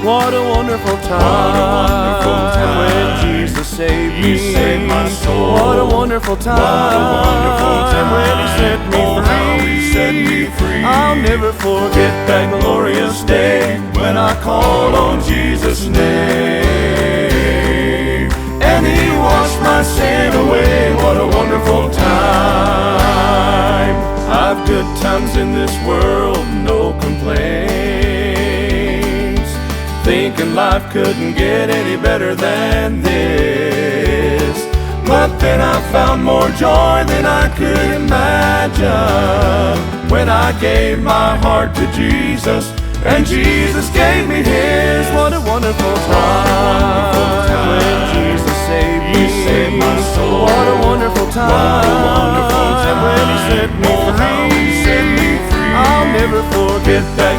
What a wonderful time when Jesus saved me. He saved my soul. What a wonderful time when He set me Oh, free. how He set me free. I'll never forget that glorious day when I called on Jesus' name, and He washed my sin away. What a wonderful time. I've good times in this world, no complaints, thinking life couldn't get any better than this. But then I found more joy than I could imagine when I gave my heart to Jesus, and Jesus gave me His. What a wonderful time when Jesus saved me. He saved my soul. What a wonderful time when He set me free. How He set me free. I'll never forget that